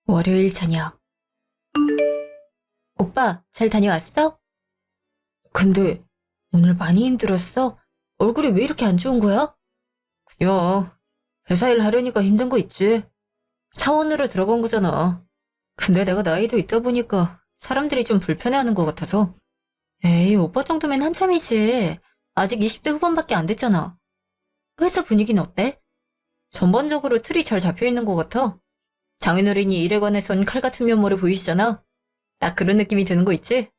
월요일 저녁. 오빠, 잘 다녀왔어? 근데 오늘 많이 힘들었어? 얼굴이 왜 이렇게 안 좋은 거야? 그냥 회사 일 하려니까 힘든 거 있지. 사원으로 들어간 거잖아. 근데 내가 나이도 있다 보니까 사람들이 좀 불편해하는 것 같아서. 에이, 오빠 정도면 한참이지. 아직 20대 후반밖에 안 됐잖아. 회사 분위기는 어때? 전반적으로 틀이 잘 잡혀 있는 것 같아. 장인어른이 일에 관해선 칼 같은 면모를 보이시잖아. 딱 그런 느낌이 드는 거 있지?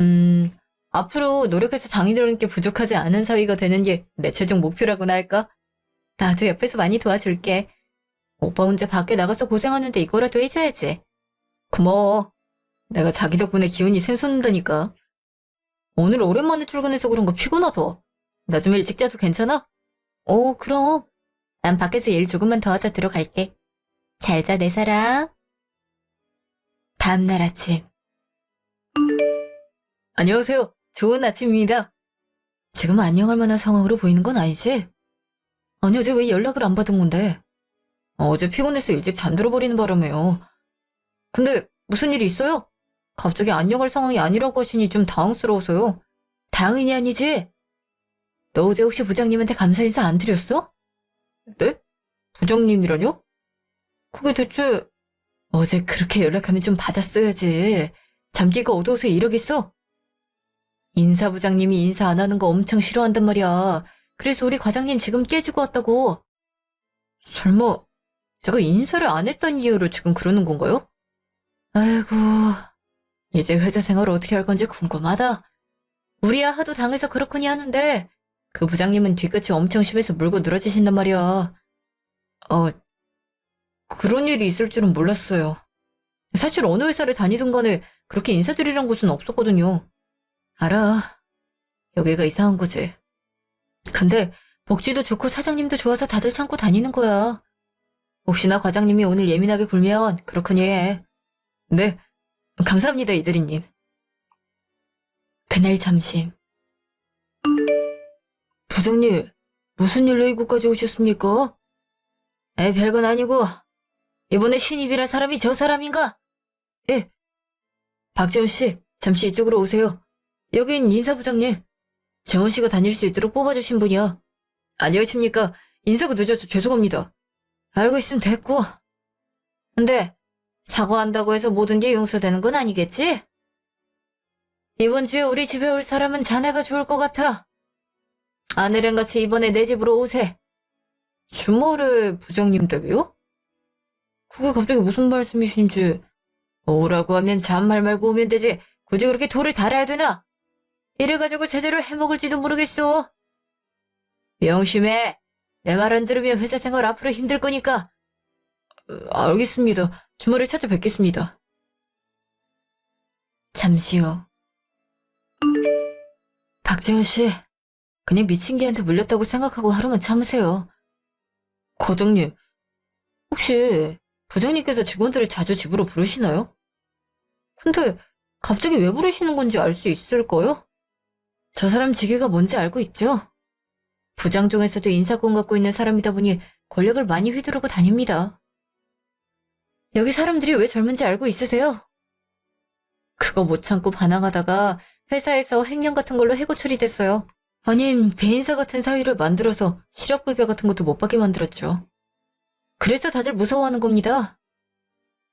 음, 앞으로 노력해서 장인어른께 부족하지 않은 사위가 되는 게 내 최종 목표라고나 할까? 나도 옆에서 많이 도와줄게. 오빠 혼자 밖에 나가서 고생하는데 이거라도 해줘야지. 고마워. 내가 자기 덕분에 기운이 샘솟는다니까. 오늘 오랜만에 출근해서 그런 거 피곤하다. 나 좀 일찍 자도 괜찮아? 그럼. 난 밖에서 일 조금만 더 하다 들어갈게. 잘 자, 내 사랑. 다음날 아침. 안녕하세요. 좋은 아침입니다. 지금 안녕할 만한 상황으로 보이는 건 아니지? 아니, 어제 왜 연락을 안 받은 건데? 어제 피곤해서 일찍 잠들어 버리는 바람에요. 근데 무슨 일이 있어요? 갑자기 안녕할 상황이 아니라고 하시니 좀 당황스러워서요. 당연히 아니지? 너 어제 혹시 부장님한테 감사 인사 안 드렸어? 네? 부장님이라뇨? 그게 대체 어제 그렇게 연락하면 좀 받았어야지. 잠기가 어두워서 이러겠어? 인사부장님이 인사 안 하는 거 엄청 싫어한단 말이야. 그래서 우리 과장님 지금 깨지고 왔다고. 설마 제가 인사를 안 했다는 이유로 지금 그러는 건가요? 아이고, 이제 회사 생활 어떻게 할 건지 궁금하다. 우리야 하도 당해서 그렇거니 하는데 그 부장님은 뒤끝이 엄청 심해서 물고 늘어지신단 말이야. 그런 일이 있을 줄은 몰랐어요. 사실 어느 회사를 다니든 간에 그렇게 인사드리란 곳은 없었거든요. 알아. 여기가 이상한 거지. 근데 복지도 좋고 사장님도 좋아서 다들 참고 다니는 거야. 혹시나 과장님이 오늘 예민하게 굴면 그렇거니 해. 네, 감사합니다, 이대리님. 그날 점심. 부장님, 무슨 일로 이곳까지 오셨습니까? 별건 아니고 이번에 신입이란 사람이 저 사람인가? 예, 박재훈 씨, 잠시 이쪽으로 오세요. 여긴 인사부장님. 재원 씨가 다닐 수 있도록 뽑아주신 분이야. 안녕하십니까. 인사가 늦어서 죄송합니다. 알고 있으면 됐고. 근데 사과한다고 해서 모든 게 용서되는 건 아니겠지? 이번 주에 우리 집에 올 사람은 자네가 좋을 것 같아. 아내랑 같이 이번에 내 집으로 오세. 주말에 부장님 댁이요? 그게 갑자기 무슨 말씀이신지. 오라고 하면 잔말 말고 오면 되지. 굳이 그렇게 돌을 달아야 되나? 이래가지고 제대로 해먹을지도 모르겠어. 명심해. 내 말 안 들으면 회사 생활 앞으로 힘들 거니까. 알겠습니다. 주말에 찾아뵙겠습니다. 잠시 후. 박재훈 씨, 그냥 미친 개한테 물렸다고 생각하고 하루만 참으세요. 과장님, 혹시 부장님께서 직원들을 자주 집으로 부르시나요? 근데 갑자기 왜 부르시는 건지 알 수 있을까요? 저 사람 직위가 뭔지 알고 있죠? 부장 중에서도 인사권 갖고 있는 사람이다 보니 권력을 많이 휘두르고 다닙니다. 여기 사람들이 왜 젊은지 알고 있으세요? 그거 못 참고 반항하다가 회사에서 횡령 같은 걸로 해고 처리됐어요. 아님 배인사 같은 사위를 만들어서 실업급여 같은 것도 못 받게 만들었죠. 그래서 다들 무서워하는 겁니다.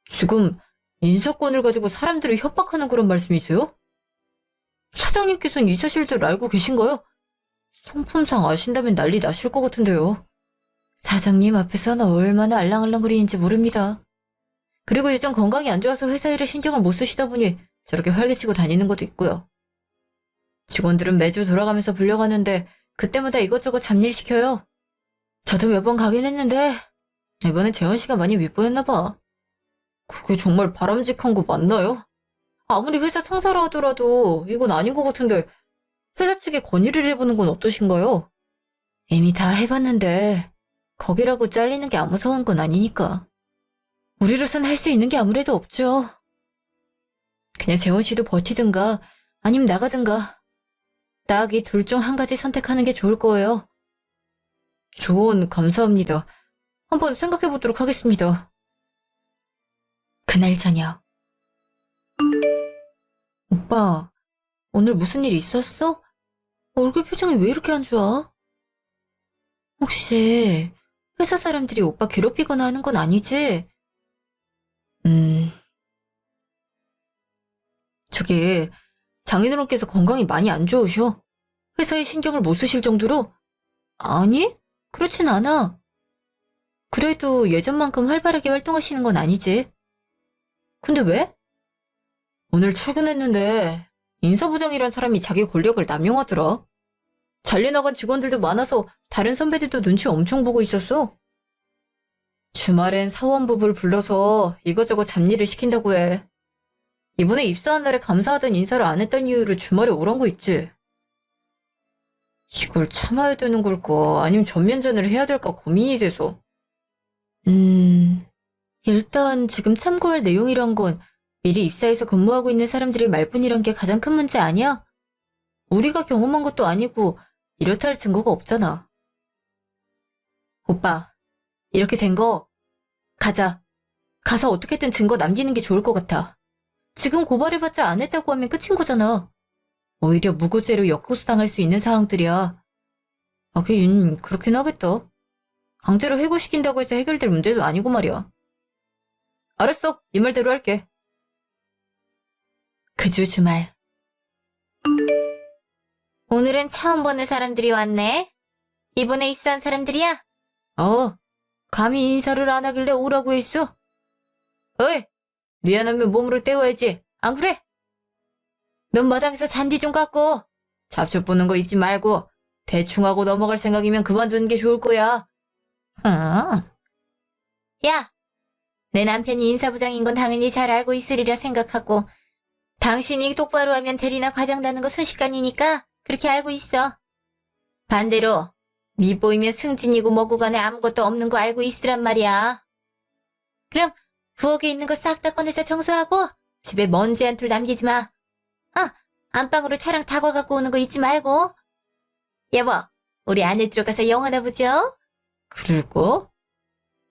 지금 인사권을 가지고 사람들을 협박하는 그런 말씀이세요? 사장님께서는 이 사실들 알고 계신가요? 성품상 아신다면 난리 나실 것 같은데요. 사장님 앞에서는 얼마나 알랑알랑거리는지 모릅니다. 그리고 요즘 건강이 안 좋아서 회사 일에 신경을 못 쓰시다 보니 저렇게 활개치고 다니는 것도 있고요. 직원들은 매주 돌아가면서 불려가는데 그때마다 이것저것 잡일시켜요. 저도 몇 번 가긴 했는데 이번엔 재원 씨가 많이 윗보였나 봐. 그게 정말 바람직한 거 맞나요? 아무리 회사 상사라 하더라도 이건 아닌 것 같은데 회사 측에 건의를 해보는 건 어떠신가요? 이미 다 해봤는데 거기라고 잘리는 게 아무 무서운 건 아니니까. 우리로선 할 수 있는 게 아무래도 없죠. 그냥 재원 씨도 버티든가 아님 나가든가 딱 이 둘 중 한 가지 선택하는 게 좋을 거예요. 조언 감사합니다. 한번 생각해 보도록 하겠습니다. 그날 저녁. 오빠, 오늘 무슨 일 있었어? 얼굴 표정이 왜 이렇게 안 좋아? 혹시 회사 사람들이 오빠 괴롭히거나 하는 건 아니지? 음, 저기 장인어른께서 건강이 많이 안 좋으셔. 회사에 신경을 못 쓰실 정도로? 아니, 그렇진 않아. 그래도 예전만큼 활발하게 활동하시는 건 아니지. 근데 왜? 오늘 출근했는데 인사부장이란 사람이 자기 권력을 남용하더라. 잘려나간 직원들도 많아서 다른 선배들도 눈치 엄청 보고 있었어. 주말엔 사원부부를 불러서 이것저것 잡일을 시킨다고 해. 이번에 입사한 날에 감사하던 인사를 안 했던 이유로 주말에 오란 거 있지. 이걸 참아야 되는 걸까? 아니면 전면전을 해야 될까 고민이 돼서. 일단 지금 참고할 내용이란 건 미리 입사해서 근무하고 있는 사람들의 말뿐이란 게 가장 큰 문제 아니야? 우리가 경험한 것도 아니고 이렇다 할 증거가 없잖아. 오빠, 이렇게 된 거 가자. 가서 어떻게든 증거 남기는 게 좋을 것 같아. 지금 고발해봤자 안 했다고 하면 끝인 거잖아. 오히려 무고죄로 역고소당할 수 있는 상황들이야. 하긴 그렇긴 하겠다. 강제로 해고시킨다고 해서 해결될 문제도 아니고 말이야. 알았어. 네 말대로 할게. 그 주 주말. 오늘은 처음 보는 사람들이 왔네. 이번에 입사한 사람들이야? 감히 인사를 안 하길래 오라고 했어. 어이, 미안하면 몸으로 때워야지. 안 그래? 넌 마당에서 잔디 좀 깎고 잡초 보는 거 잊지 말고 대충 하고 넘어갈 생각이면 그만두는 게 좋을 거야. 야, 내 남편이 인사부장인 건 당연히 잘 알고 있으리라 생각하고 당신이 똑바로 하면 대리나 과장 다는 거 순식간이니까 그렇게 알고 있어. 반대로 밑보이면 승진이고 뭐고 간에 아무것도 없는 거 알고 있으란 말이야. 그럼 부엌에 있는 거 싹 다 꺼내서 청소하고 집에 먼지 한 톨 남기지 마. 안방으로 차랑 다과 갖고 오는 거 잊지 말고. 여보, 우리 안에 들어가서 영화나 보죠? 그럴까?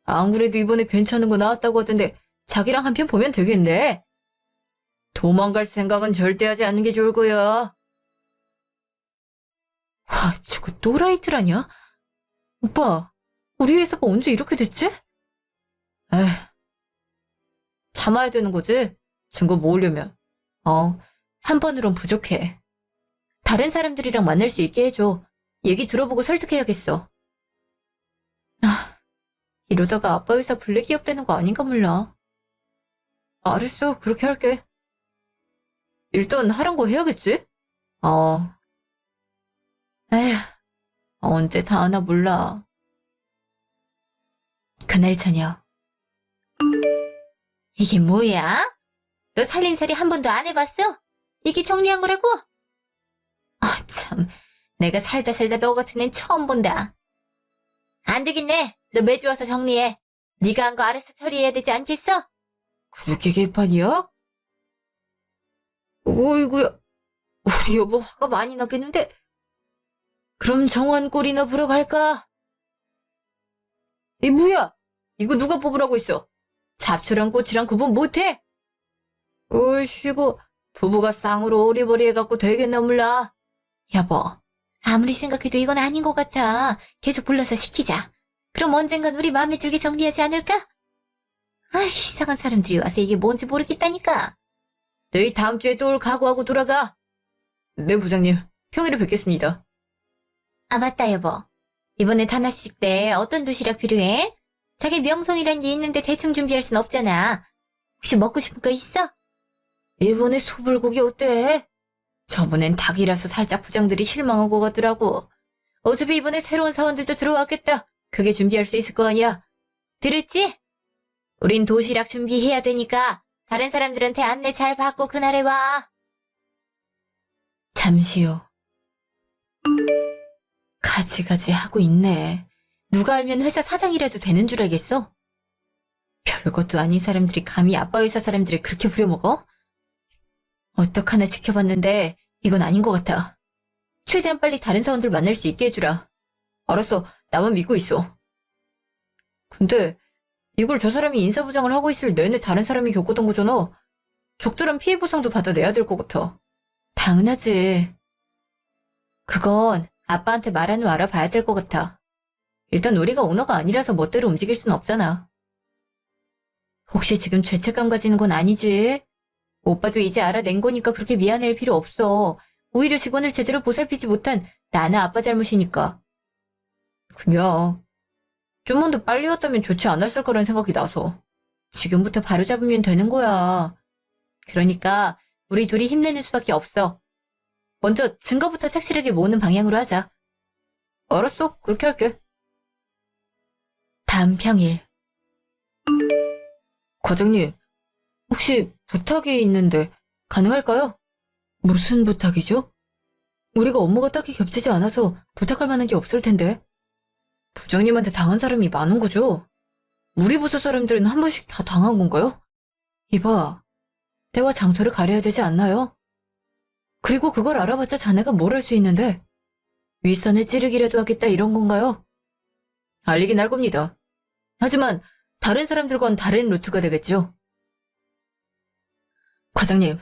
안 그래도 이번에 괜찮은 거 나왔다고 하던데 자기랑 한 편 보면 되겠네. 도망갈 생각은 절대 하지 않는 게 좋을 거야. 저거 또라이들 아냐? 오빠, 우리 회사가 언제 이렇게 됐지? 에휴, 참아야 되는 거지? 증거 모으려면. 한 번으론 부족해. 다른 사람들이랑 만날 수 있게 해줘. 얘기 들어보고 설득해야겠어. 이러다가 아빠 회사 블랙기업 되는 거 아닌가 몰라. 알았어, 그렇게 할게. 일단 하란 거 해야겠지? 에휴, 언제 다 하나 몰라. 그날 저녁. 이게 뭐야? 너 살림살이 한 번도 안 해봤어? 이게 정리한 거라고? 참. 내가 살다 너 같은 앤 처음 본다. 안 되겠네. 너 매주 와서 정리해. 네가 한 거 알아서 처리해야 되지 않겠어? 그렇게 개판이야? 어이구야. 우리 여보 화가 많이 나겠는데. 그럼 정원 꼴이나 보러 갈까? 이 뭐야? 이거 누가 뽑으라고 했어? 잡초랑 꽃이랑 구분 못해? 얼씨구, 부부가 쌍으로 오리버리 해갖고 되겠나 몰라. 여보, 아무리 생각해도 이건 아닌 것 같아. 계속 불러서 시키자. 그럼 언젠간 우리 마음에 들게 정리하지 않을까? 이상한 사람들이 와서 이게 뭔지 모르겠다니까. 너희 다음 주에 또 올 각오하고 돌아가. 네, 부장님. 평일에 뵙겠습니다. 맞다, 여보. 이번에 단합식 때 어떤 도시락 필요해? 자기 명성이란 게 있는데 대충 준비할 순 없잖아. 혹시 먹고 싶은 거 있어? 이번에 소불고기 어때? 저번엔 닭이라서 살짝 부장들이 실망한 것 같더라고. 어차피 이번에 새로운 사원들도 들어왔겠다. 그게 준비할 수 있을 거 아니야. 들었지? 우린 도시락 준비해야 되니까 다른 사람들한테 안내 잘 받고 그날에 와. 잠시 후. 가지가지 하고 있네. 누가 알면 회사 사장이라도 되는 줄 알겠어? 별것도 아닌 사람들이 감히 아빠 회사 사람들을 그렇게 부려먹어? 어떡하나 지켜봤는데 이건 아닌 것 같아. 최대한 빨리 다른 사원들 만날 수 있게 해주라. 알았어, 나만 믿고 있어. 근데 이걸 저 사람이 인사부장을 하고 있을 내내 다른 사람이 겪었던 거잖아. 적절한 피해 보상도 받아내야 될 것 같아. 당연하지. 그건 아빠한테 말한 후 알아봐야 될 것 같아. 일단 우리가 오너가 아니라서 멋대로 움직일 순 없잖아. 혹시 지금 죄책감 가지는 건 아니지? 오빠도 이제 알아낸 거니까 그렇게 미안해할 필요 없어. 오히려 직원을 제대로 보살피지 못한 나는 아빠 잘못이니까. 그냥 좀만 더 빨리 왔다면 좋지 않았을 거란 생각이 나서. 지금부터 바로잡으면 되는 거야. 그러니까 우리 둘이 힘내는 수밖에 없어. 먼저 증거부터 착실하게 모으는 방향으로 하자. 알았어, 그렇게 할게. 다음 평일. 과장님, 혹시 부탁이 있는데 가능할까요? 무슨 부탁이죠? 우리가 업무가 딱히 겹치지 않아서 부탁할 만한 게 없을 텐데. 부장님한테 당한 사람이 많은 거죠? 우리 부서 사람들은 한 번씩 다 당한 건가요? 이봐, 때와 장소를 가려야 되지 않나요? 그리고 그걸 알아봤자 자네가 뭘 할 수 있는데 윗선을 찌르기라도 하겠다 이런 건가요? 알리긴 할 겁니다. 하지만 다른 사람들과는 다른 루트가 되겠죠. 과장님,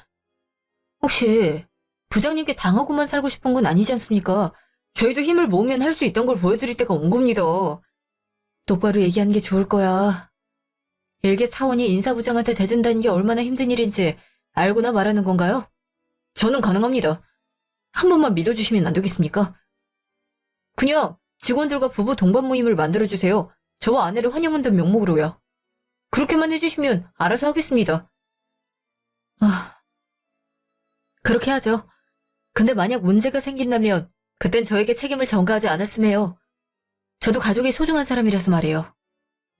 혹시 부장님께 당하고만 살고 싶은 건 아니지 않습니까? 저희도 힘을 모으면 할 수 있던 걸 보여드릴 때가 온 겁니다. 똑바로 얘기하는 게 좋을 거야. 일개 사원이 인사부장한테 대든다는 게 얼마나 힘든 일인지 알고나 말하는 건가요? 저는 가능합니다. 한 번만 믿어주시면 안 되겠습니까? 그냥 직원들과 부부 동반 모임을 만들어주세요. 저와 아내를 환영한다는 명목으로요. 그렇게만 해주시면 알아서 하겠습니다. 그렇게 하죠. 근데 만약 문제가 생긴다면 그땐 저에게 책임을 전가하지 않았음 해요. 저도 가족이 소중한 사람이라서 말이에요.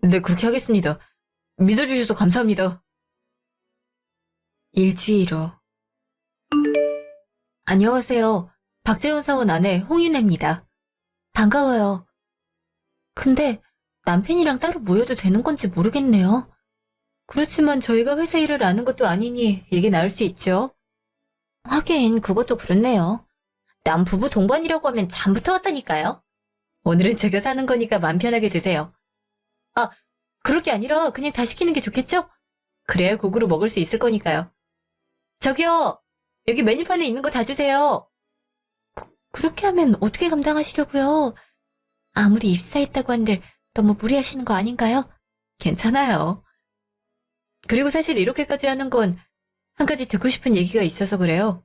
네, 그렇게 하겠습니다. 믿어주셔서 감사합니다. 일주일 후. 안녕하세요. 박재훈 사원 아내 홍윤혜입니다. 반가워요. 근데 남편이랑 따로 모여도 되는 건지 모르겠네요. 그렇지만 저희가 회사 일을 아는 것도 아니니 이게 나을 수 있죠. 하긴 그것도 그렇네요. 남부부 동반이라고 하면 잠부터 왔다니까요. 오늘은 제가 사는 거니까 맘 편하게 드세요. 아, 그럴 게 아니라 그냥 다 시키는 게 좋겠죠? 그래야 고구로 먹을 수 있을 거니까요. 저기요! 여기 메뉴판에 있는 거 다 주세요. 그렇게 하면 어떻게 감당하시려고요? 아무리 입사했다고 한들 너무 무리하시는 거 아닌가요? 괜찮아요. 그리고 사실 이렇게까지 하는 건 한 가지 듣고 싶은 얘기가 있어서 그래요.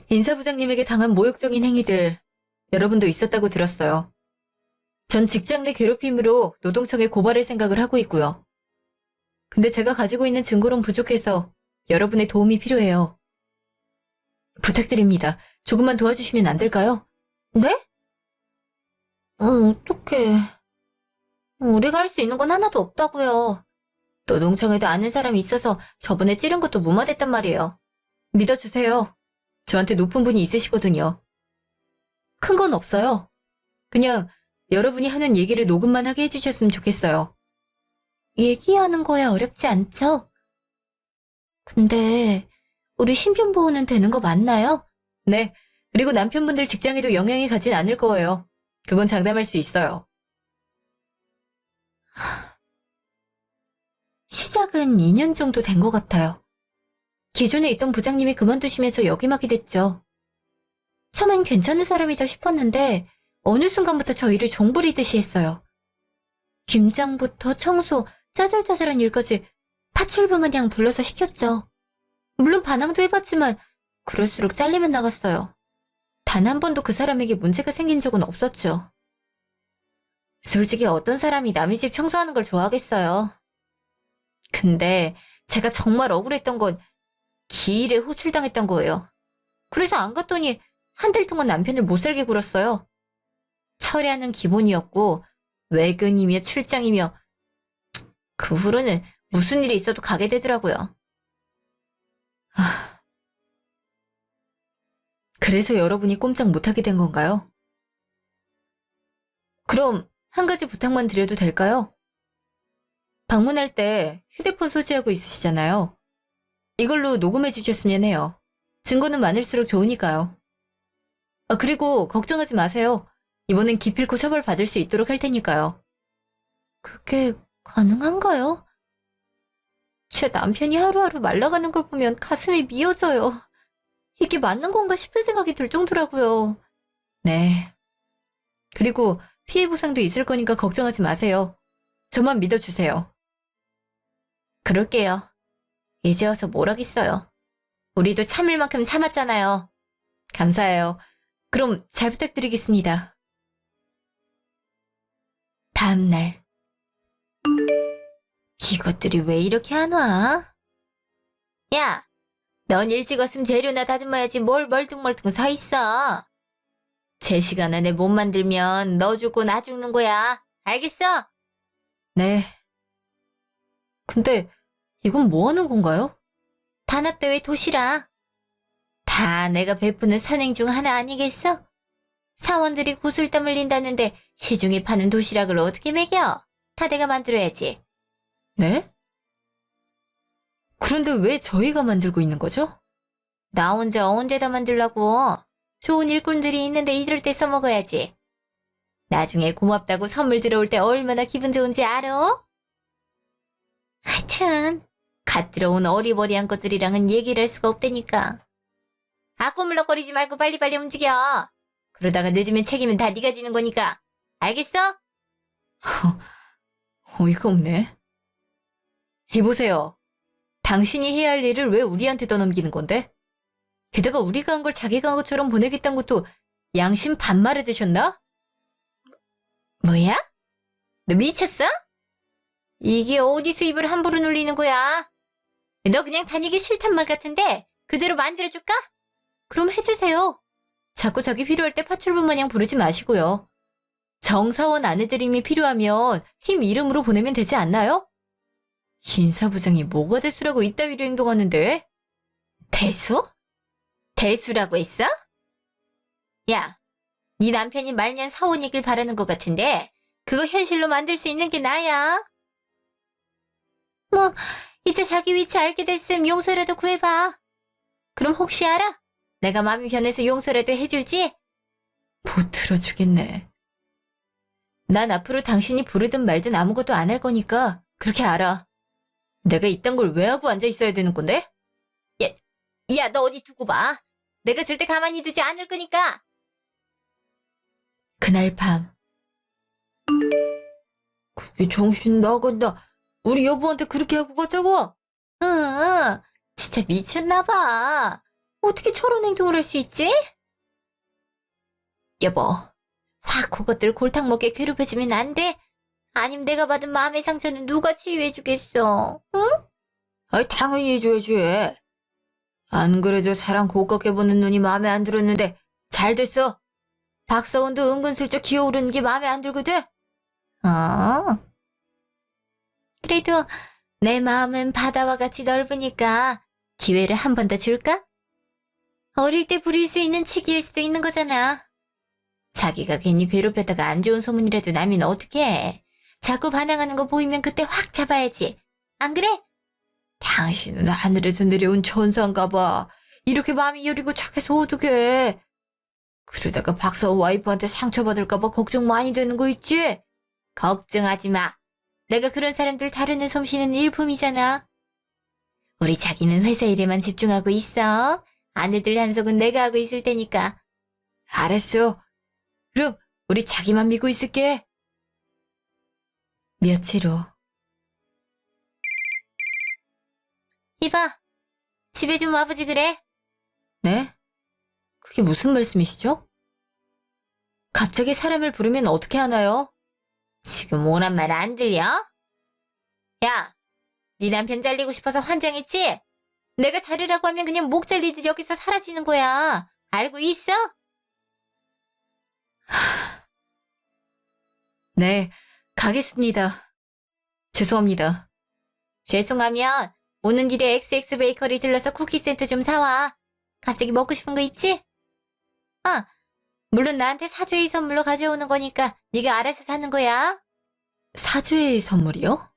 인사부장님에게 당한 모욕적인 행위들 여러분도 있었다고 들었어요. 전 직장 내 괴롭힘으로 노동청에 고발할 생각을 하고 있고요. 근데 제가 가지고 있는 증거론 부족해서 여러분의 도움이 필요해요. 부탁드립니다. 조금만 도와주시면 안 될까요? 네? 어떡해. 우리가 할 수 있는 건 하나도 없다고요. 노동청에도 아는 사람이 있어서 저번에 찌른 것도 무마됐단 말이에요. 믿어주세요. 저한테 높은 분이 있으시거든요. 큰 건 없어요. 그냥 여러분이 하는 얘기를 녹음만 하게 해주셨으면 좋겠어요. 얘기하는 거야 어렵지 않죠? 근데 우리 신변보호는 되는 거 맞나요? 네. 그리고 남편분들 직장에도 영향이 가진 않을 거예요. 그건 장담할 수 있어요. 시작은 2년 정도 된 것 같아요. 기존에 있던 부장님이 그만두시면서 역임하게 됐죠. 처음엔 괜찮은 사람이다 싶었는데 어느 순간부터 저희를 종부리듯이 했어요. 김장부터 청소, 짜잘짜잘한 일까지 파출부 마냥 불러서 시켰죠. 물론 반항도 해봤지만 그럴수록 잘리면 나갔어요. 단 한 번도 그 사람에게 문제가 생긴 적은 없었죠. 솔직히 어떤 사람이 남의 집 청소하는 걸 좋아하겠어요. 근데 제가 정말 억울했던 건 기일에 호출당했던 거예요. 그래서 안 갔더니 한 달 동안 남편을 못살게 굴었어요. 철야는 기본이었고 외근이며 출장이며 그 후로는 무슨 일이 있어도 가게 되더라고요. 그래서 여러분이 꼼짝 못하게 된 건가요? 그럼 한 가지 부탁만 드려도 될까요? 방문할 때 휴대폰 소지하고 있으시잖아요. 이걸로 녹음해 주셨으면 해요. 증거는 많을수록 좋으니까요. 그리고 걱정하지 마세요. 이번엔 기필코 처벌 받을 수 있도록 할 테니까요. 그게 가능한가요? 제 남편이 하루하루 말라가는 걸 보면 가슴이 미어져요. 이게 맞는 건가 싶은 생각이 들 정도라고요. 네. 그리고 피해 보상도 있을 거니까 걱정하지 마세요. 저만 믿어주세요. 그럴게요. 이제 와서 뭘 하겠어요. 우리도 참을 만큼 참았잖아요. 감사해요. 그럼 잘 부탁드리겠습니다. 다음날. 이것들이 왜 이렇게 안 와? 야, 넌 일찍 왔으면 재료나 다듬어야지 뭘 멀뚱멀뚱 서 있어. 제 시간 안에 못 만들면 너 죽고 나 죽는 거야. 알겠어? 네. 근데 이건 뭐 하는 건가요? 단합대회 도시락. 다 내가 베푸는 선행 중 하나 아니겠어? 사원들이 구슬땀 흘린다는데 시중에 파는 도시락을 어떻게 먹여? 다 내가 만들어야지. 네? 그런데 왜 저희가 만들고 있는 거죠? 나 혼자 언제 다 만들라고. 좋은 일꾼들이 있는데 이럴 때 써먹어야지. 나중에 고맙다고 선물 들어올 때 얼마나 기분 좋은지 알아? 하여튼 갓 들어온 어리버리한 것들이랑은 얘기를 할 수가 없다니까. 아꼬물럭거리지 말고 빨리빨리 움직여. 그러다가 늦으면 책임은 다 네가 지는 거니까. 알겠어? 어이가 없네. 이보세요. 당신이 해야 할 일을 왜 우리한테 떠넘기는 건데? 게다가 우리가 한 걸 자기가 한 것처럼 보내겠다는 것도 양심 반말에 드셨나? 뭐야? 너 미쳤어? 이게 어디서 입을 함부로 놀리는 거야? 너 그냥 다니기 싫단 말 같은데 그대로 만들어줄까? 그럼 해주세요. 자꾸 자기 필요할 때 파출부 마냥 부르지 마시고요. 정사원 아내들임이 필요하면 팀 이름으로 보내면 되지 않나요? 인사부장이 뭐가 대수라고 이따위로 행동하는데? 대수? 대수라고 했어? 야, 네 남편이 말년 사원이길 바라는 것 같은데 그거 현실로 만들 수 있는 게 나야. 뭐 이제 자기 위치 알게 됐음 용서라도 구해봐. 그럼 혹시 알아? 내가 마음이 변해서 용서라도 해줄지? 못 들어주겠네. 난 앞으로 당신이 부르든 말든 아무것도 안 할 거니까 그렇게 알아. 내가 이딴 걸 왜 하고 앉아 있어야 되는 건데? 야, 너 어디 두고 봐. 내가 절대 가만히 두지 않을 거니까. 그날 밤. 그게 정신 나간다. 우리 여보한테 그렇게 하고 갔다고? 응, 진짜 미쳤나 봐. 어떻게 저런 행동을 할 수 있지? 여보, 확 그것들 골탕 먹게 괴롭혀주면 안 돼? 아님 내가 받은 마음의 상처는 누가 치유해주겠어? 응? 아이, 당연히 해줘야지. 안 그래도 사람 고깝게 보는 눈이 마음에 안 들었는데 잘 됐어. 박사원도 은근슬쩍 기어오르는 게 마음에 안 들거든? 그래도 내 마음은 바다와 같이 넓으니까 기회를 한 번 더 줄까? 어릴 때 부릴 수 있는 치기일 수도 있는 거잖아. 자기가 괜히 괴롭혔다가 안 좋은 소문이라도 나면 어떡해. 자꾸 반항하는 거 보이면 그때 확 잡아야지. 안 그래? 당신은 하늘에서 내려온 천사인가 봐. 이렇게 마음이 여리고 착해서 어떡해. 그러다가 박사원 와이프한테 상처받을까 봐 걱정 많이 되는 거 있지? 걱정하지 마. 내가 그런 사람들 다루는 솜씨는 일품이잖아. 우리 자기는 회사 일에만 집중하고 있어. 아내들 한속은 내가 하고 있을 테니까. 알았어. 그럼 우리 자기만 믿고 있을게. 며칠 후. 이봐, 집에 좀 와보지 그래? 네? 그게 무슨 말씀이시죠? 갑자기 사람을 부르면 어떻게 하나요? 지금 오란 말 안 들려? 야, 네 남편 잘리고 싶어서 환장했지? 내가 자르라고 하면 그냥 목 잘리듯 여기서 사라지는 거야. 알고 있어? 네, 가겠습니다. 죄송합니다. 죄송하면 오는 길에 XX 베이커리 들러서 쿠키 세트 좀 사와. 갑자기 먹고 싶은 거 있지? 물론 나한테 사죄의 선물로 가져오는 거니까 네가 알아서 사는 거야. 사죄의 선물이요?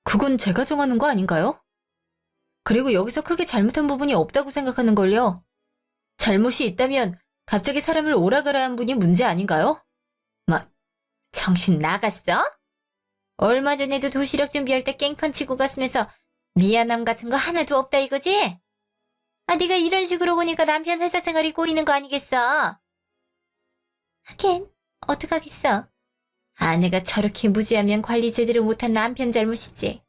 그건 제가 정하는 거 아닌가요? 그리고 여기서 크게 잘못한 부분이 없다고 생각하는걸요. 잘못이 있다면 갑자기 사람을 오라가라 한 분이 문제 아닌가요? 정신 나갔어? 얼마 전에도 도시락 준비할 때 깽판 치고 갔으면서 미안함 같은 거 하나도 없다 이거지? 아, 네가 이런 식으로 보니까 남편 회사 생활이 꼬이는 거 아니겠어? 하긴 어떡하겠어. 아내가 저렇게 무지하면 관리 제대로 못한 남편 잘못이지.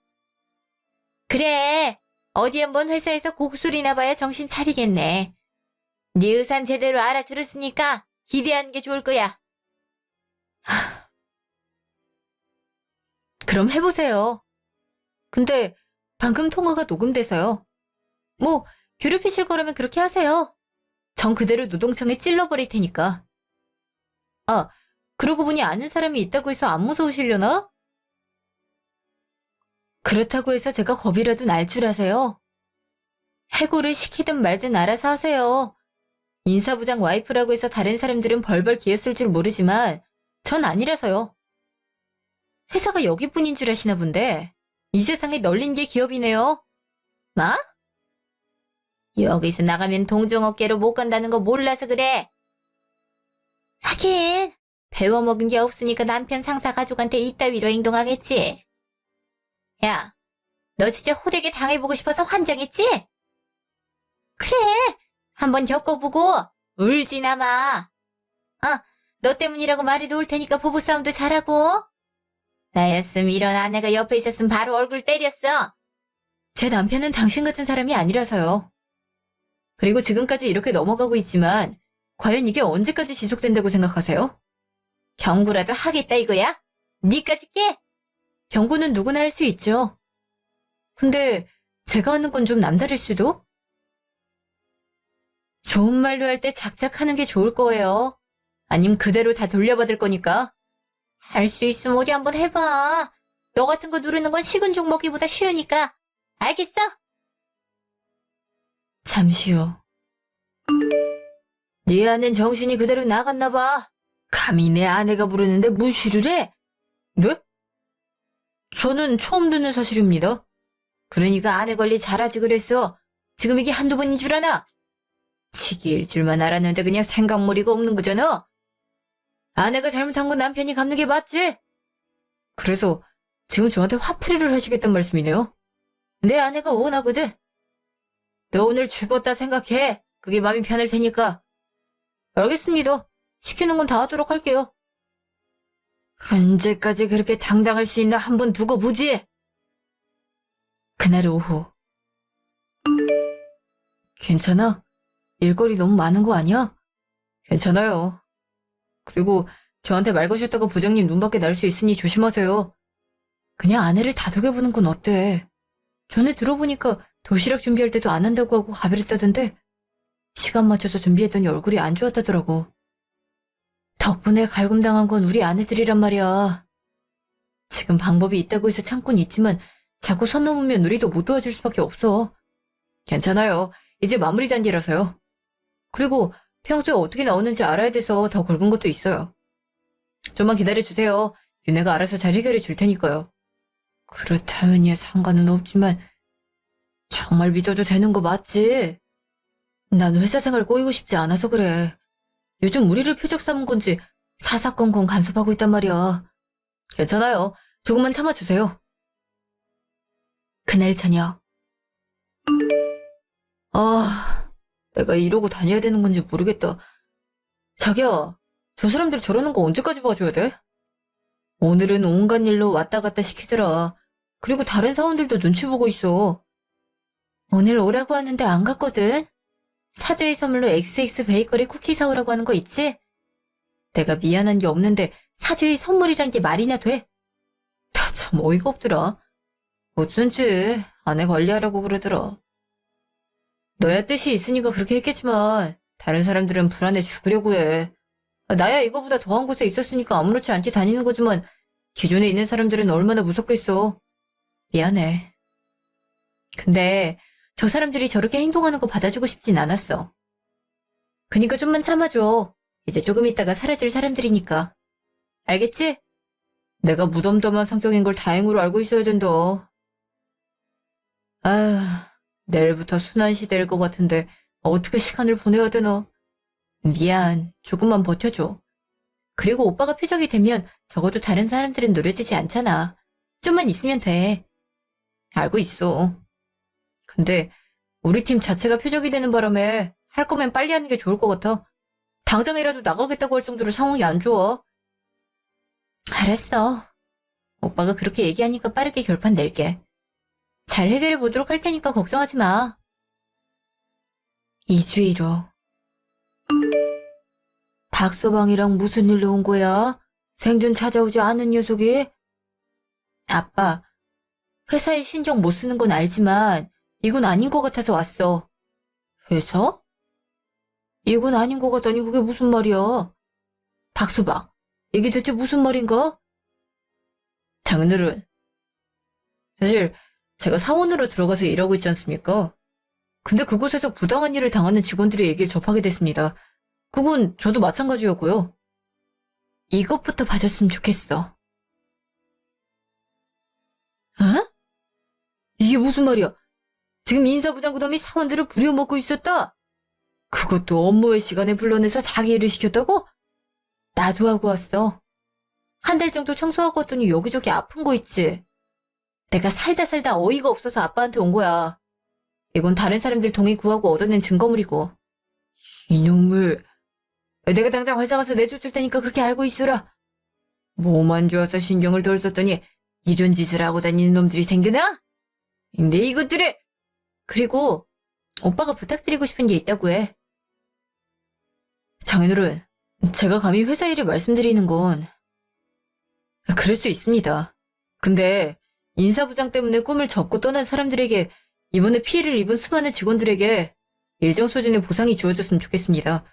그래, 어디 한번 회사에서 곡소리나 봐야 정신 차리겠네. 네 의사는 제대로 알아들었으니까 기대하는 게 좋을 거야. 그럼 해보세요. 근데 방금 통화가 녹음돼서요. 뭐 괴롭히실 거라면 그렇게 하세요. 전 그대로 노동청에 찔러버릴 테니까. 아, 그러고 보니 아는 사람이 있다고 해서 안 무서우시려나? 그렇다고 해서 제가 겁이라도 날 줄 아세요? 해고를 시키든 말든 알아서 하세요. 인사부장 와이프라고 해서 다른 사람들은 벌벌 기었을 줄 모르지만 전 아니라서요. 회사가 여기뿐인 줄 아시나 본데 이 세상에 널린 게 기업이네요. 뭐? 여기서 나가면 동종업계로 못 간다는 거 몰라서 그래. 하긴 배워먹은 게 없으니까 남편 상사 가족한테 이따위로 행동하겠지. 야, 너 진짜 호되게 당해보고 싶어서 환장했지? 그래, 한번 겪어보고 울지나 마. 아, 너 때문이라고 말해도 올 테니까 부부싸움도 잘하고. 나였으면 이런 아내가 옆에 있었으면 바로 얼굴 때렸어. 제 남편은 당신 같은 사람이 아니라서요. 그리고 지금까지 이렇게 넘어가고 있지만 과연 이게 언제까지 지속된다고 생각하세요? 경고라도 하겠다 이거야? 니까지 깨? 경고는 누구나 할 수 있죠. 근데 제가 하는 건 좀 남다를 수도? 좋은 말로 할 때 작작하는 게 좋을 거예요. 아님 그대로 다 돌려받을 거니까. 할 수 있으면 어디 한번 해봐. 너 같은 거 누르는 건 식은 죽 먹기보다 쉬우니까. 알겠어? 잠시요. 네 아는 정신이 그대로 나갔나 봐. 감히 내 아내가 부르는데 무시를 해? 네? 저는 처음 듣는 사실입니다. 그러니까 아내 관리 잘하지 그랬어. 지금 이게 한두 번인 줄 아나? 치기일 줄만 알았는데 그냥 생각머리가 없는 거잖아. 아내가 잘못한 건 남편이 갚는 게 맞지? 그래서 지금 저한테 화풀이를 하시겠단 말씀이네요. 내 아내가 원하거든. 너 오늘 죽었다 생각해. 그게 마음이 편할 테니까. 알겠습니다. 시키는 건 다 하도록 할게요. 언제까지 그렇게 당당할 수 있나 한번 두고 보지. 그날 오후. 괜찮아? 일거리 너무 많은 거 아니야? 괜찮아요. 그리고 저한테 말 거셨다가 부장님 눈밖에 날 수 있으니 조심하세요. 그냥 아내를 다독여보는 건 어때? 전에 들어보니까 도시락 준비할 때도 안 한다고 하고 가버렸다던데 시간 맞춰서 준비했더니 얼굴이 안 좋았다더라고. 덕분에 갈굼당한 건 우리 아내들이란 말이야. 지금 방법이 있다고 해서 참고는 있지만 자꾸 선 넘으면 우리도 못 도와줄 수밖에 없어. 괜찮아요. 이제 마무리 단계라서요. 그리고 평소에 어떻게 나오는지 알아야 돼서 더 굵은 것도 있어요. 좀만 기다려주세요. 윤혜가 알아서 잘 해결해 줄 테니까요. 그렇다면야 상관은 없지만 정말 믿어도 되는 거 맞지? 난 회사 생활 꼬이고 싶지 않아서 그래. 요즘 우리를 표적 삼은 건지 사사건건 간섭하고 있단 말이야. 괜찮아요. 조금만 참아주세요. 그날 저녁. 내가 이러고 다녀야 되는 건지 모르겠다. 자기야, 저 사람들 저러는 거 언제까지 봐줘야 돼? 오늘은 온갖 일로 왔다 갔다 시키더라. 그리고 다른 사원들도 눈치 보고 있어. 오늘 오라고 하는데 안 갔거든? 사죄의 선물로 XX 베이커리 쿠키 사오라고 하는 거 있지? 내가 미안한 게 없는데 사죄의 선물이란 게 말이나 돼? 다 참 어이가 없더라. 어쩐지 아내 관리하라고 그러더라. 너야 뜻이 있으니까 그렇게 했겠지만 다른 사람들은 불안해 죽으려고 해. 나야 이거보다 더한 곳에 있었으니까 아무렇지 않게 다니는 거지만 기존에 있는 사람들은 얼마나 무섭겠어. 미안해. 근데 저 사람들이 저렇게 행동하는 거 받아주고 싶진 않았어. 그니까 좀만 참아줘. 이제 조금 있다가 사라질 사람들이니까. 알겠지? 내가 무덤덤한 성격인 걸 다행으로 알고 있어야 된다. 내일부터 순환시대일 것 같은데 어떻게 시간을 보내야 되나? 미안, 조금만 버텨줘. 그리고 오빠가 표적이 되면 적어도 다른 사람들은 노려지지 않잖아. 좀만 있으면 돼. 알고 있어. 근데 우리 팀 자체가 표적이 되는 바람에 할 거면 빨리 하는 게 좋을 것 같아. 당장이라도 나가겠다고 할 정도로 상황이 안 좋아. 알았어. 오빠가 그렇게 얘기하니까 빠르게 결판 낼게. 잘 해결해 보도록 할 테니까 걱정하지 마. 이주희로. 박서방이랑 무슨 일로 온 거야? 생전 찾아오지 않은 녀석이? 아빠, 회사에 신경 못 쓰는 건 알지만 이건 아닌 것 같아서 왔어. 회사? 이건 아닌 것 같다니 그게 무슨 말이야? 박서방, 이게 대체 무슨 말인가? 장인어른, 사실 제가 사원으로 들어가서 일하고 있지 않습니까? 근데 그곳에서 부당한 일을 당하는 직원들의 얘기를 접하게 됐습니다. 그건 저도 마찬가지였고요. 이것부터 봐줬으면 좋겠어. 어? 이게 무슨 말이야? 지금 인사부장 그놈이 사원들을 부려먹고 있었다? 그것도 업무의 시간에 불러내서 자기 일을 시켰다고? 나도 하고 왔어. 한 달 정도 청소하고 왔더니 여기저기 아픈 거 있지. 내가 살다 어이가 없어서 아빠한테 온 거야. 이건 다른 사람들 동의 구하고 얻어낸 증거물이고. 이놈을... 내가 당장 회사 가서 내쫓을 테니까 그렇게 알고 있으라. 몸 안 좋아서 신경을 덜 썼더니 이런 짓을 하고 다니는 놈들이 생겨나? 근데 이것들을... 그리고 오빠가 부탁드리고 싶은 게 있다고 해. 장인어른, 제가 감히 회사 일을 말씀드리는 건... 그럴 수 있습니다. 근데 인사부장 때문에 꿈을 접고 떠난 사람들에게 이번에 피해를 입은 수많은 직원들에게 일정 수준의 보상이 주어졌으면 좋겠습니다.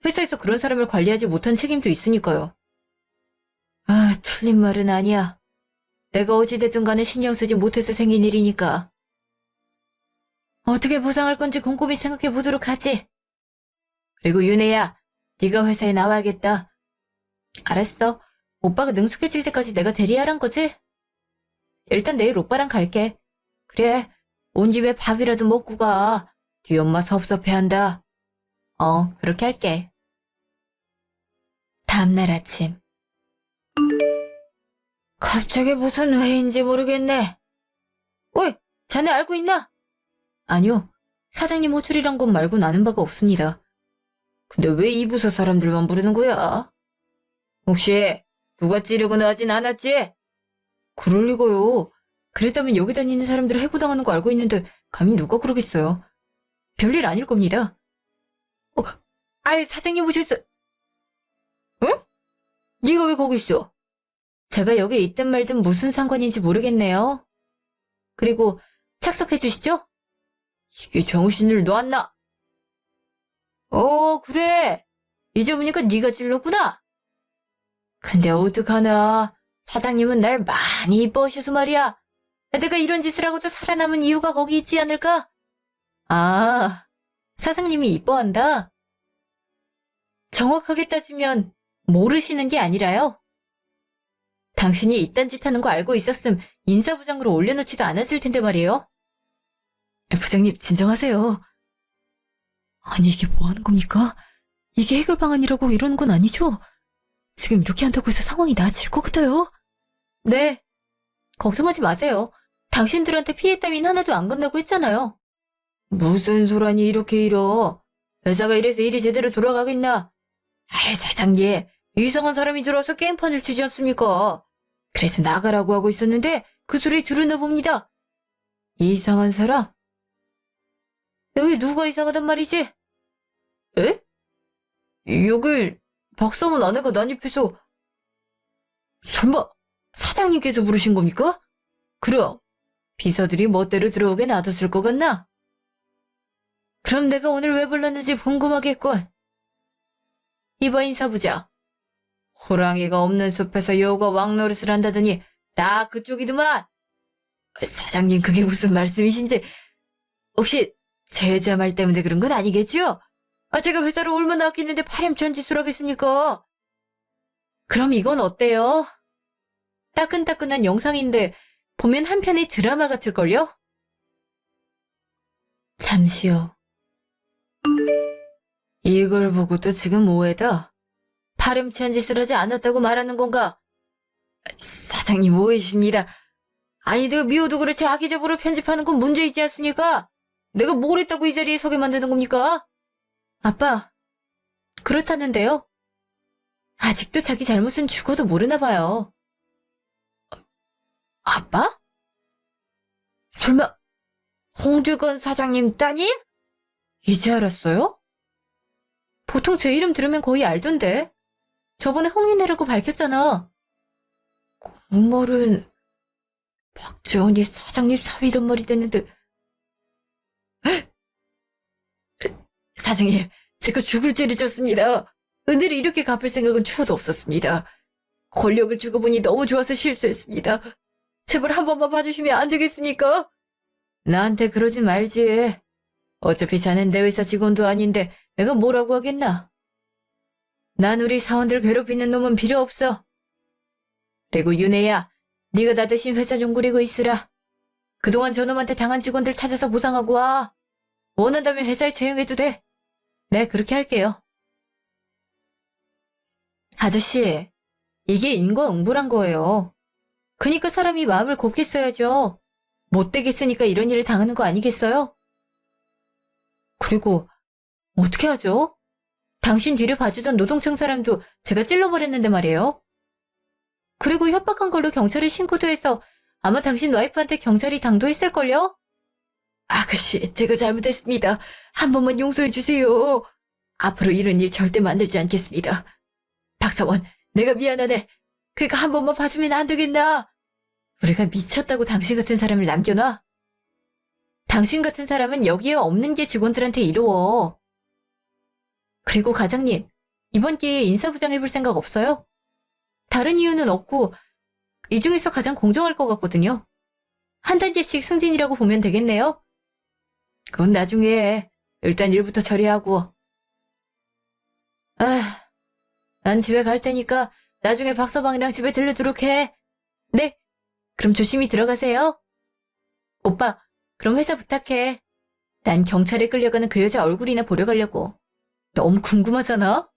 회사에서 그런 사람을 관리하지 못한 책임도 있으니까요. 아, 틀린 말은 아니야. 내가 어찌됐든 간에 신경 쓰지 못해서 생긴 일이니까. 어떻게 보상할 건지 곰곰이 생각해 보도록 하지. 그리고 윤혜야, 네가 회사에 나와야겠다. 알았어. 오빠가 능숙해질 때까지 내가 대리하란 거지? 일단 내일 오빠랑 갈게. 그래, 온 김에 밥이라도 먹고 가. 뒤 엄마 섭섭해한다. 그렇게 할게. 다음날 아침. 갑자기 무슨 회의인지 모르겠네. 어이, 자네 알고 있나? 아니요, 사장님 호출이란 것 말고 아는 바가 없습니다. 근데 왜 이 부서 사람들만 부르는 거야? 혹시 누가 찌르거나 하진 않았지? 그럴 리가요. 그랬다면 여기 다니는 사람들 해고당하는 거 알고 있는데 감히 누가 그러겠어요. 별일 아닐 겁니다. 아이, 사장님 오셨어. 응? 네가 왜 거기 있어? 제가 여기 있든 말든 무슨 상관인지 모르겠네요. 그리고 착석해 주시죠? 이게 정신을 놨나? 그래. 이제 보니까 네가 찔렀구나. 근데 어떡하나. 사장님은 날 많이 이뻐하셔서 말이야. 내가 이런 짓을 하고도 살아남은 이유가 거기 있지 않을까? 아, 사장님이 이뻐한다? 정확하게 따지면 모르시는 게 아니라요. 당신이 이딴 짓 하는 거 알고 있었음 인사부장으로 올려놓지도 않았을 텐데 말이에요. 부장님, 진정하세요. 아니, 이게 뭐 하는 겁니까? 이게 해결 방안이라고 이러는 건 아니죠? 지금 이렇게 한다고 해서 상황이 나아질 것 같아요? 네. 걱정하지 마세요. 당신들한테 피해 따윈 하나도 안 간다고 했잖아요. 무슨 소란이 이렇게 일어? 회사가 이래서 일이 제대로 돌아가겠나? 아이, 사장님. 이상한 사람이 들어와서 게임판을 치지 않습니까? 그래서 나가라고 하고 있었는데 그 소리 들으나 봅니다. 이상한 사람? 여기 누가 이상하단 말이지? 에? 여길 박사원 아내가 난입해서... 설마 사장님께서 부르신 겁니까? 그럼 비서들이 멋대로 들어오게 놔뒀을 것 같나? 그럼 내가 오늘 왜 불렀는지 궁금하겠군. 이봐, 인사부장. 호랑이가 없는 숲에서 여우가 왕노릇을 한다더니 다 그쪽이더만. 사장님, 그게 무슨 말씀이신지. 혹시 제 여자 말 때문에 그런 건 아니겠지요? 제가 회사를 얼마나 아끼는데 파렴치한 짓을 하겠습니까? 그럼 이건 어때요? 따끈따끈한 영상인데 보면 한편의 드라마 같을걸요? 잠시 후. 이걸 보고 또 지금 오해다. 파렴치한 짓을 하지 않았다고 말하는 건가? 사장님, 오해십니다. 아니, 내가 미워도 그렇지 악의적으로 편집하는 건 문제이지 않습니까? 내가 뭘 했다고 이 자리에 서게 만드는 겁니까? 아빠, 그렇다는데요? 아직도 자기 잘못은 죽어도 모르나 봐요. 아빠? 설마 홍주건 사장님 따님? 이제 알았어요? 보통 제 이름 들으면 거의 알던데. 저번에 홍인혜라고 밝혔잖아. 그 말은 박재원이 사장님 사위 이런 말이 됐는데. 사장님, 제가 죽을 죄를 졌습니다. 은혜를 이렇게 갚을 생각은 추워도 없었습니다. 권력을 주고 보니 너무 좋아서 실수했습니다. 제발 한 번만 봐주시면 안 되겠습니까? 나한테 그러지 말지. 어차피 자넨 내 회사 직원도 아닌데 내가 뭐라고 하겠나? 난 우리 사원들 괴롭히는 놈은 필요 없어. 그리고 윤혜야, 네가 나 대신 회사 좀 꾸리고 있으라. 그동안 저놈한테 당한 직원들 찾아서 보상하고 와. 원한다면 회사에 채용해도 돼. 네, 그렇게 할게요. 아저씨, 이게 인과응보란 거예요. 그니까 사람이 마음을 곱게 써야죠. 못되게 쓰니까 이런 일을 당하는 거 아니겠어요? 그리고 어떻게 하죠? 당신 뒤를 봐주던 노동청 사람도 제가 찔러버렸는데 말이에요. 그리고 협박한 걸로 경찰에 신고도 해서 아마 당신 와이프한테 경찰이 당도했을걸요? 아가씨, 제가 잘못했습니다. 한 번만 용서해주세요. 앞으로 이런 일 절대 만들지 않겠습니다. 박사원, 내가 미안하네. 그러니까 한 번만 봐주면 안 되겠나? 우리가 미쳤다고 당신 같은 사람을 남겨놔? 당신 같은 사람은 여기에 없는 게 직원들한테 이로워. 그리고 과장님, 이번 기회에 인사부장 해볼 생각 없어요? 다른 이유는 없고 이 중에서 가장 공정할 것 같거든요. 한 단계씩 승진이라고 보면 되겠네요. 그건 나중에 해. 일단 일부터 처리하고. 난 집에 갈 테니까 나중에 박서방이랑 집에 들르도록 해. 네, 그럼 조심히 들어가세요. 오빠, 그럼 회사 부탁해. 난 경찰에 끌려가는 그 여자 얼굴이나 보러 가려고. 너무 궁금하잖아?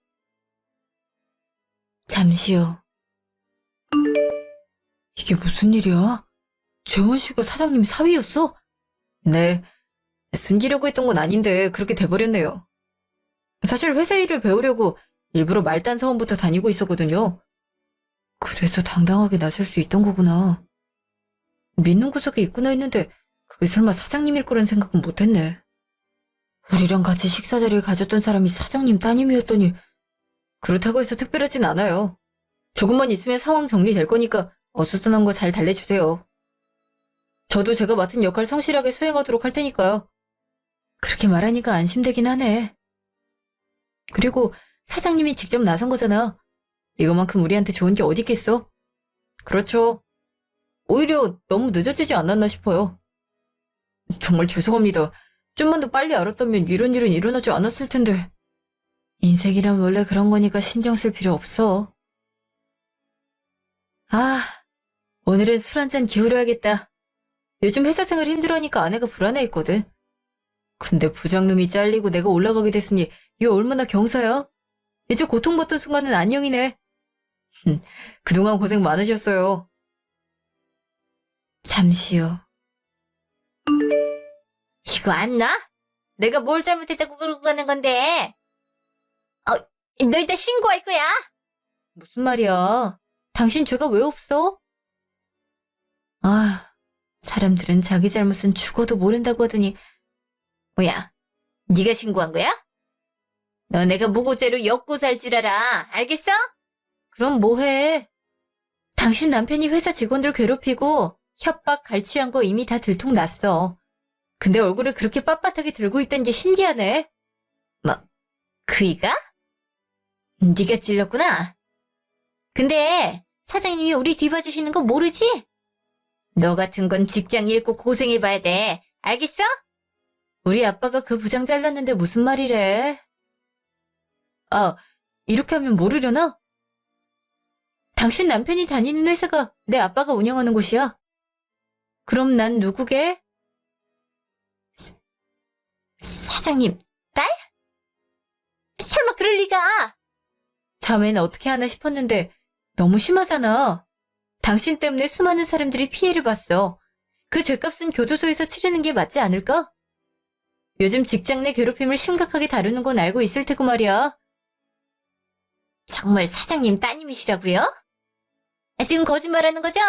잠시요. 이게 무슨 일이야? 재원 씨가 사장님 사위였어? 네, 숨기려고 했던 건 아닌데 그렇게 돼버렸네요. 사실 회사 일을 배우려고 일부러 말단 사원부터 다니고 있었거든요. 그래서 당당하게 나설 수 있던 거구나. 믿는 구석에 있구나 했는데 그게 설마 사장님일 거란 생각은 못했네. 우리랑 같이 식사 자리를 가졌던 사람이 사장님 따님이었더니 그렇다고 해서 특별하진 않아요. 조금만 있으면 상황 정리될 거니까 어수선한 거 잘 달래주세요. 저도 제가 맡은 역할 성실하게 수행하도록 할 테니까요. 그렇게 말하니까 안심되긴 하네. 그리고 사장님이 직접 나선 거잖아. 이거만큼 우리한테 좋은 게 어디 있겠어? 그렇죠. 오히려 너무 늦어지지 않았나 싶어요. 정말 죄송합니다. 좀만 더 빨리 알았다면 이런 일은 일어나지 않았을 텐데. 인생이란 원래 그런 거니까 신경 쓸 필요 없어. 아, 오늘은 술 한잔 기울여야겠다. 요즘 회사 생활 힘들어하니까 아내가 불안해했거든. 근데 부장놈이 잘리고 내가 올라가게 됐으니 이거 얼마나 경사야? 이제 고통받던 순간은 안녕이네. 그동안 고생 많으셨어요. 잠시요. 이거 안 나? 내가 뭘 잘못했다고 그러고 가는 건데? 너 이따 신고할 거야? 무슨 말이야? 당신 죄가 왜 없어? 아, 사람들은 자기 잘못은 죽어도 모른다고 하더니 뭐야, 네가 신고한 거야? 너 내가 무고죄로 엮고 살 줄 알아, 알겠어? 그럼 뭐해? 당신 남편이 회사 직원들 괴롭히고 협박 갈취한 거 이미 다 들통났어. 근데 얼굴을 그렇게 빳빳하게 들고 있던 게 신기하네. 뭐, 그이가? 네가 찔렀구나. 근데 사장님이 우리 뒤봐주시는 거 모르지? 너 같은 건 직장 잃고 고생해봐야 돼. 알겠어? 우리 아빠가 그 부장 잘랐는데 무슨 말이래? 아, 이렇게 하면 모르려나? 당신 남편이 다니는 회사가 내 아빠가 운영하는 곳이야. 그럼 난 누구게? 사장님, 딸? 설마 그럴 리가? 처음엔 어떻게 하나 싶었는데 너무 심하잖아. 당신 때문에 수많은 사람들이 피해를 봤어. 그 죄값은 교도소에서 치르는 게 맞지 않을까? 요즘 직장 내 괴롭힘을 심각하게 다루는 건 알고 있을 테고 말이야. 정말 사장님 따님이시라고요? 지금 거짓말하는 거죠?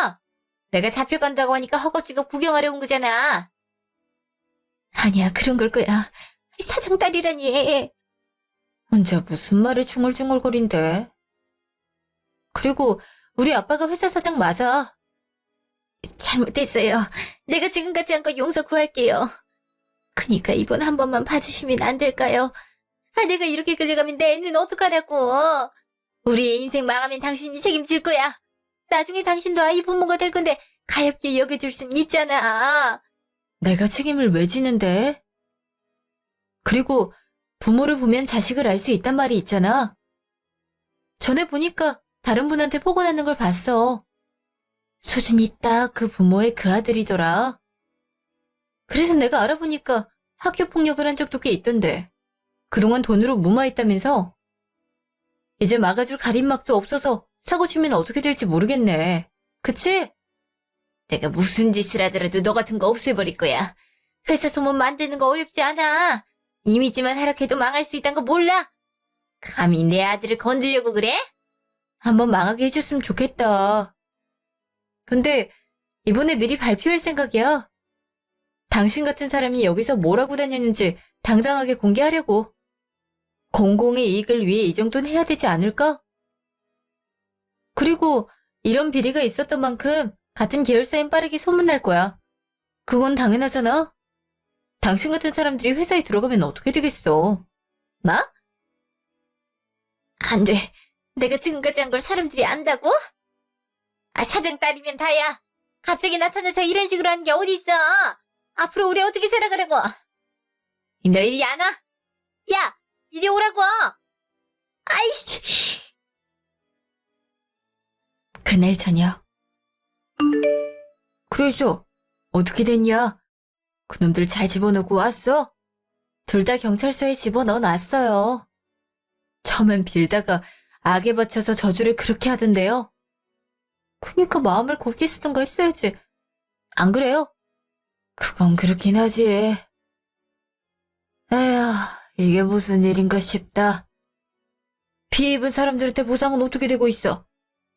내가 잡혀간다고 하니까 허겁지겁 구경하려 온 거잖아. 아니야, 그런 걸 거야. 사장 딸이라니. 혼자 무슨 말을 중얼중얼거린대. 그리고 우리 아빠가 회사 사장 맞아. 잘못했어요. 내가 지금까지 한 거 용서 구할게요. 그니까 이번 한 번만 봐주시면 안 될까요? 내가 이렇게 끌려가면 내 애는 어떡하냐고. 우리의 인생 망하면 당신이 책임질 거야. 나중에 당신도 아이 부모가 될 건데 가엾게 여겨줄 순 있잖아. 내가 책임을 왜 지는데? 그리고 부모를 보면 자식을 알 수 있단 말이 있잖아. 전에 보니까 다른 분한테 폭언하는 걸 봤어. 수진이 딱 그 부모의 그 아들이더라. 그래서 내가 알아보니까 학교 폭력을 한 적도 꽤 있던데. 그동안 돈으로 무마했다면서? 이제 막아줄 가림막도 없어서 사고 치면 어떻게 될지 모르겠네. 그치? 내가 무슨 짓을 하더라도 너 같은 거 없애버릴 거야. 회사 소문 만드는 거 어렵지 않아. 이미지만 하락해도 망할 수 있다는 거 몰라? 감히 내 아들을 건드려고 그래? 한번 망하게 해줬으면 좋겠다. 근데 이번에 미리 발표할 생각이야. 당신 같은 사람이 여기서 뭘 하고 다녔는지 당당하게 공개하려고. 공공의 이익을 위해 이 정도는 해야 되지 않을까? 그리고 이런 비리가 있었던 만큼 같은 계열사엔 빠르게 소문날 거야. 그건 당연하잖아. 당신 같은 사람들이 회사에 들어가면 어떻게 되겠어? 나? 안 돼. 내가 지금까지 한 걸 사람들이 안다고? 사장 딸이면 다야. 갑자기 나타나서 이런 식으로 하는 게 어딨어? 앞으로 우리 어떻게 살아가라고? 너 이리 안 와? 야, 이리 오라고! 아이씨! 그날 저녁. 그래서 어떻게 됐냐? 그놈들 잘 집어넣고 왔어? 둘 다 경찰서에 집어넣어 놨어요. 처음엔 빌다가 악에 받쳐서 저주를 그렇게 하던데요. 그니까 마음을 곱게 쓰던가 했어야지. 안 그래요? 그건 그렇긴 하지. 에휴, 이게 무슨 일인가 싶다. 피해 입은 사람들한테 보상은 어떻게 되고 있어?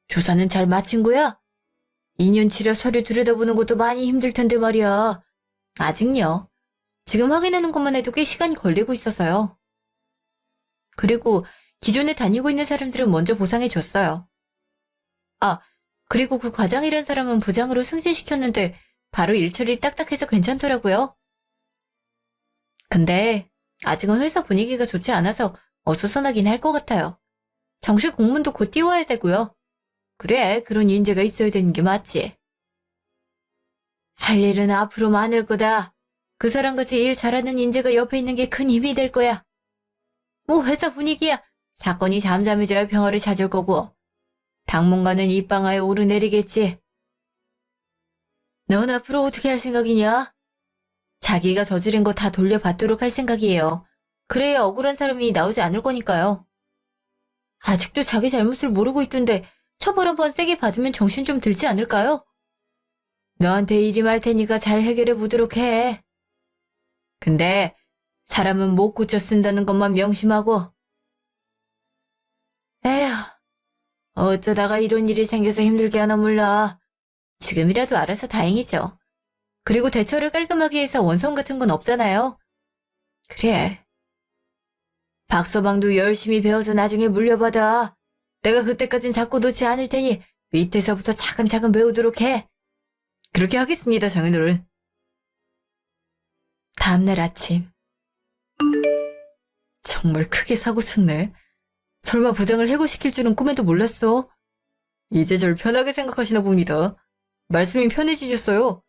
조사는 잘 마친 거야? 2년 치료 서류 들여다보는 것도 많이 힘들 텐데 말이야. 아직요. 지금 확인하는 것만 해도 꽤 시간이 걸리고 있어서요. 그리고 기존에 다니고 있는 사람들은 먼저 보상해줬어요. 그리고 그 과장이란 사람은 부장으로 승진시켰는데 바로 일처리 딱딱해서 괜찮더라고요. 근데 아직은 회사 분위기가 좋지 않아서 어수선하긴 할 것 같아요. 정식 공문도 곧 띄워야 되고요. 그래, 그런 인재가 있어야 되는 게 맞지. 할 일은 앞으로 많을 거다. 그 사람같이 일 잘하는 인재가 옆에 있는 게 큰 힘이 될 거야. 뭐 회사 분위기야. 사건이 잠잠해져야 평화를 찾을 거고. 당분간은 입방아에 오르내리겠지. 넌 앞으로 어떻게 할 생각이냐? 자기가 저지른 거 다 돌려받도록 할 생각이에요. 그래야 억울한 사람이 나오지 않을 거니까요. 아직도 자기 잘못을 모르고 있던데 처벌 한번 세게 받으면 정신 좀 들지 않을까요? 너한테 일임할 테니까 잘 해결해 보도록 해. 근데 사람은 못 고쳐 쓴다는 것만 명심하고. 에휴, 어쩌다가 이런 일이 생겨서 힘들게 하나 몰라. 지금이라도 알아서 다행이죠. 그리고 대처를 깔끔하게 해서 원성 같은 건 없잖아요. 그래. 박서방도 열심히 배워서 나중에 물려받아. 내가 그때까진 잡고 놓지 않을 테니 밑에서부터 차근차근 배우도록 해. 그렇게 하겠습니다, 장인어른. 다음날 아침. 정말 크게 사고 쳤네. 설마 부장을 해고시킬 줄은 꿈에도 몰랐어. 이제 절 편하게 생각하시나 봅니다. 말씀이 편해지셨어요.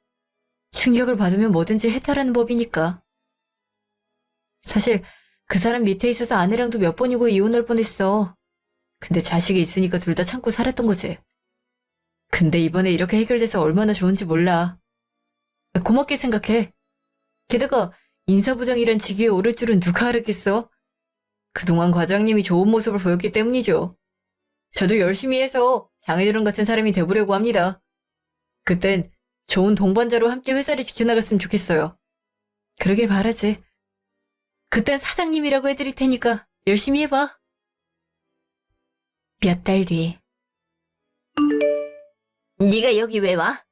충격을 받으면 뭐든지 해탈하는 법이니까. 사실 그 사람 밑에 있어서 아내랑도 몇 번이고 이혼할 뻔했어. 근데 자식이 있으니까 둘 다 참고 살았던 거지. 근데 이번에 이렇게 해결돼서 얼마나 좋은지 몰라. 고맙게 생각해. 게다가 인사부장이란 직위에 오를 줄은 누가 알았겠어? 그동안 과장님이 좋은 모습을 보였기 때문이죠. 저도 열심히 해서 장인어른 같은 사람이 돼보려고 합니다. 그땐 좋은 동반자로 함께 회사를 지켜나갔으면 좋겠어요. 그러길 바라지. 그땐 사장님이라고 해드릴 테니까 열심히 해봐. 몇 달 뒤. 네가 여기 왜 와?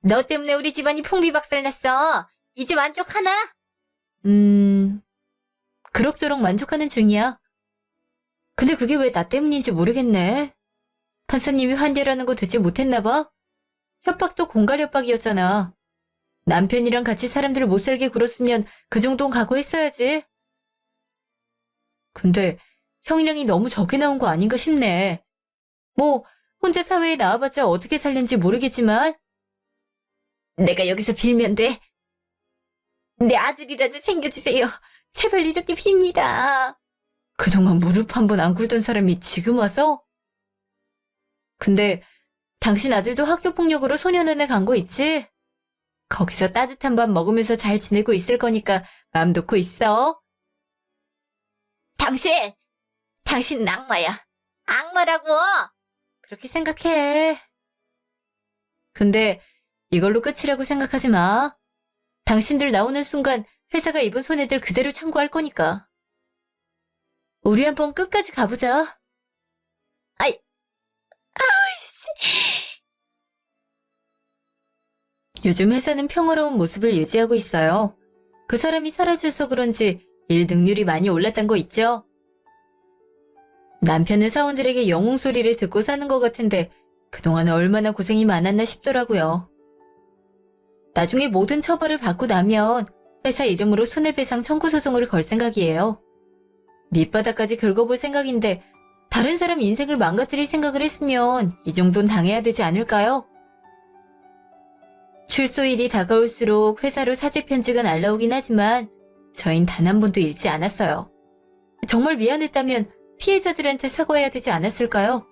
너 때문에 우리 집안이 풍비박살났어. 이 집 만족하나? 그럭저럭 만족하는 중이야. 근데 그게 왜 나 때문인지 모르겠네. 판사님이 환자라는 거 듣지 못했나 봐? 협박도 공갈 협박이었잖아. 남편이랑 같이 사람들을 못 살게 굴었으면 그 정도는 각오했어야지. 근데 형량이 너무 적게 나온 거 아닌가 싶네. 뭐 혼자 사회에 나와봤자 어떻게 살는지 모르겠지만 내가 여기서 빌면 돼. 내 아들이라도 챙겨주세요. 제발 이렇게 빕니다. 그동안 무릎 한 번 안 꿇던 사람이 지금 와서? 근데 당신 아들도 학교폭력으로 소년원에 간 거 있지? 거기서 따뜻한 밥 먹으면서 잘 지내고 있을 거니까 마음 놓고 있어. 당신 악마야. 악마라고. 그렇게 생각해. 근데 이걸로 끝이라고 생각하지 마. 당신들 나오는 순간 회사가 입은 손해들 그대로 청구할 거니까. 우리 한번 끝까지 가보자. 아이씨. 요즘 회사는 평화로운 모습을 유지하고 있어요. 그 사람이 사라져서 그런지 일 능률이 많이 올랐단 거 있죠? 남편은 사원들에게 영웅 소리를 듣고 사는 것 같은데 그동안 얼마나 고생이 많았나 싶더라고요. 나중에 모든 처벌을 받고 나면 회사 이름으로 손해배상 청구 소송을 걸 생각이에요. 밑바닥까지 긁어볼 생각인데 다른 사람 인생을 망가뜨릴 생각을 했으면 이 정도는 당해야 되지 않을까요? 출소일이 다가올수록 회사로 사죄 편지가 날라오긴 하지만 저흰 단 한 번도 읽지 않았어요. 정말 미안했다면 피해자들한테 사과해야 되지 않았을까요?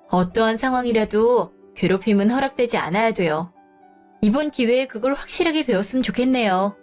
어떠한 상황이라도 괴롭힘은 허락되지 않아야 돼요. 이번 기회에 그걸 확실하게 배웠으면 좋겠네요.